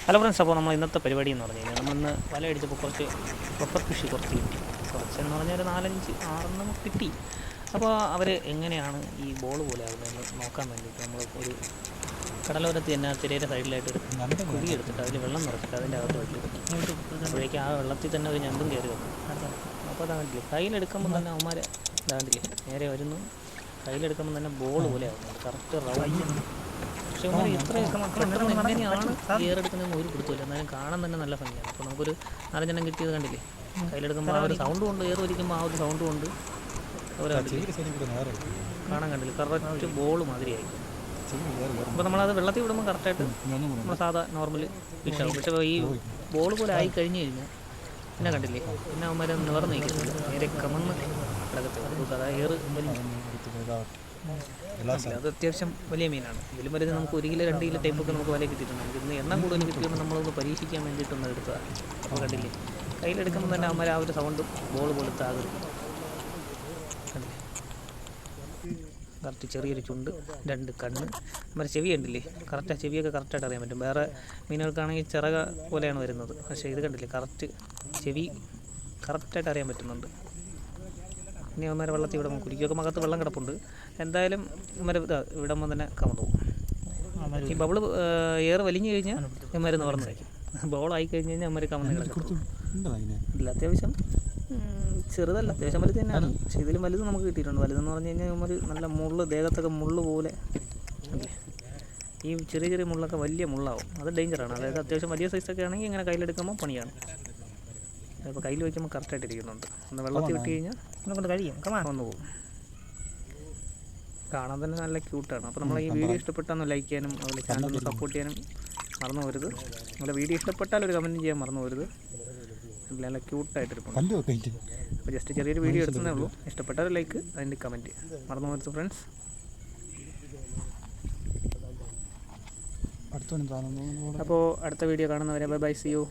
Hello friends, അപ്പോൾ നമ്മൾ ഇന്നത്തെ പരിപാടി എന്ന് പറഞ്ഞു കഴിഞ്ഞാൽ നമ്മളിന്ന് വല അടിച്ചപ്പോൾ കുറച്ച് പെപ്പർ ഫിഷ് കുറച്ച് കിട്ടി. കുറച്ചെന്ന് പറഞ്ഞാൽ ഒരു 4-5-6 കിട്ടി. അപ്പോൾ അവർ എങ്ങനെയാണ് ഈ ബോൾ പോലെ ആകുന്നതെന്ന് നോക്കാൻ വേണ്ടിയിട്ട് നമ്മൾ ഒരു കടലോരത്ത് തന്നെ തിരയുടെ സൈഡിലായിട്ട് ഒരു കുഴി എടുത്തിട്ട് അതിൽ വെള്ളം നിറച്ചിട്ട് അതിൻ്റെ അകത്ത് വെച്ചു. അപ്പോഴേക്കും ആ വെള്ളത്തിൽ തന്നെ ഒരു ഞണ്ടും കയറി വന്നു. അപ്പോൾ അതാണ്ടില്ലേ, കയ്യിലെടുക്കുമ്പോൾ തന്നെ അവന്മാർ ഇതാണ്ടില്ലേ നേരെ വരുന്നു. കയ്യിലെടുക്കുമ്പോൾ തന്നെ ബോൾ പോലെ ആകുന്നുണ്ട്, കറക്റ്റ് റൗണ്ട്. പക്ഷേ അവന്മാർ ഇത്രയൊക്കെ പെട്ടെന്ന് എങ്ങനെയാണ് ഏറെടുക്കുന്നതെന്ന് ഒരു പിടുത്തമില്ല. എന്നാലും കാണാൻ തന്നെ നല്ല ഭംഗിയാണ്. അപ്പോൾ നമുക്കൊരു 4-5 കിട്ടിയത് കണ്ടില്ലേ, കയ്യിലെടുക്കുമ്പോൾ ആ ഒരു സൗണ്ട് കൊണ്ട്, ഏറ് വലിക്കുമ്പോൾ ആ ഒരു സൗണ്ട് കൊണ്ട് അവർ കാണാൻ കണ്ടില്ല, കറക്റ്റ് ബോൾ മാതിരിയായി. അപ്പോൾ നമ്മളത് വെള്ളത്തിൽ വിടുമ്പോൾ കറക്റ്റായിട്ട് നമ്മൾ സാധാ നോർമൽ ഫിഷാവും. പക്ഷേ ഈ ബോൾ പോലെ ആയി കഴിഞ്ഞ് കഴിഞ്ഞാൽ പിന്നെ കണ്ടില്ലേ, പിന്നെ അവന്മാർ നിവർന്ന് നിൽക്കുന്നില്ല, നേരെ കമന്ന് കിടക്കത്തില്ല. അതായത് ഏറ് അത് അത്യാവശ്യം വലിയ മീനാണ്. ഇതിലും വലുത് നമുക്ക് 1 കിലോ 2 കിലോ ടൈപ്പൊക്കെ നമുക്ക് വില കിട്ടിയിട്ടുണ്ട്. നമുക്ക് ഇന്ന് എണ്ണം കൂടുതൽ കിട്ടിയപ്പോൾ നമ്മളൊന്ന് പരീക്ഷിക്കാൻ വേണ്ടിയിട്ടൊന്ന് എടുത്തതാണ്. അപ്പോൾ കണ്ടില്ലേ, കയ്യിലെടുക്കുമ്പോൾ തന്നെ അവന്മാർ ആ ഒരു സൗണ്ട് ബോൾ പോലത്തെ ആകും. കണ്ടില്ലേ, കറക്റ്റ് ചെറിയൊരു ചുണ്ട്, 2 കണ്ണ്, നമ്മുടെ ചെവി കണ്ടില്ലേ, കറക്റ്റ് ആ ചെവിയൊക്കെ കറക്റ്റായിട്ട് അറിയാൻ പറ്റും. വേറെ മീനുകൾക്കാണെങ്കിൽ ചിറക പോലെയാണ് വരുന്നത്, പക്ഷേ ഇത് കണ്ടില്ലേ കറക്റ്റ് ചെവി കറക്റ്റായിട്ട് അറിയാൻ പറ്റുന്നുണ്ട്. ഇനി അവന്മാരെ വെള്ളത്തിൽ വിടുമ്പോൾ കുരിക്കൊക്കെ മകത്ത് വെള്ളം കിടപ്പുണ്ട്. എന്തായാലും ഇവന്മാരെ വിടുമ്പോൾ തന്നെ കമന്നു പോകും. ഈ ബബിള് ഏറ് വലിഞ്ഞു കഴിഞ്ഞാൽ ഇവന്മാർ നിവർന്ന് വയ്ക്കും. ബോളായി കഴിഞ്ഞ് കഴിഞ്ഞാൽ അവന്മാർ കമന്ന് കിടക്കും. ഇല്ല, അത്യാവശ്യം ചെറുതല്ല, അത്യാവശ്യം വലുത് തന്നെയാണ്. പക്ഷേ ഇതിലും വലുത് നമുക്ക് കിട്ടിയിട്ടുണ്ട്. വലുതെന്ന് പറഞ്ഞു കഴിഞ്ഞാൽ ഇവന്മാർ നല്ല മുള്ള്, ദേഹത്തൊക്കെ മുള്ള് പോലെ അല്ലേ. ഈ ചെറിയ ചെറിയ മുള്ളൊക്കെ വലിയ മുള്ളാവും, അത് ഡേഞ്ചറാണ്. അതായത് അത്യാവശ്യം വലിയ സൈസൊക്കെ ആണെങ്കിൽ ഇങ്ങനെ കയ്യിലെടുക്കുമ്പോൾ പണിയാണ്. അപ്പോൾ കയ്യിൽ വയ്ക്കുമ്പോൾ കറക്റ്റായിട്ട് ഇരിക്കുന്നുണ്ട്. ഒന്ന് വെള്ളത്തിൽ വിട്ട് കഴിഞ്ഞാൽ കൊണ്ട് കഴിയും, വന്നു പോകും. കാണാൻ തന്നെ നല്ല ക്യൂട്ടാണ്. അപ്പോൾ നമ്മൾ ഈ വീഡിയോ ഇഷ്ടപ്പെട്ടാൽ ലൈക്ക് ചെയ്യാനും അതുപോലെ ചാനൽ ഒന്ന് സപ്പോർട്ട് ചെയ്യാനും മറന്നു പോകരുത്. നമ്മുടെ വീഡിയോ ഇഷ്ടപ്പെട്ടാൽ ഒരു കമൻറ്റ് ചെയ്യാൻ മറന്നു പോകരുത്. നല്ല ക്യൂട്ടായിട്ടിരിപ്പുണ്ട്. അപ്പോൾ ജസ്റ്റ് ചെറിയൊരു വീഡിയോ എടുത്തതേ ഉള്ളൂ. ഇഷ്ടപ്പെട്ടാൽ ലൈക്ക്, അതിൻ്റെ കമൻറ്റ് മറന്നു പോകരുത് ഫ്രണ്ട്സ്. അപ്പോൾ അടുത്ത വീഡിയോ കാണുന്നവരെ ബൈ ബൈ, സീ യു.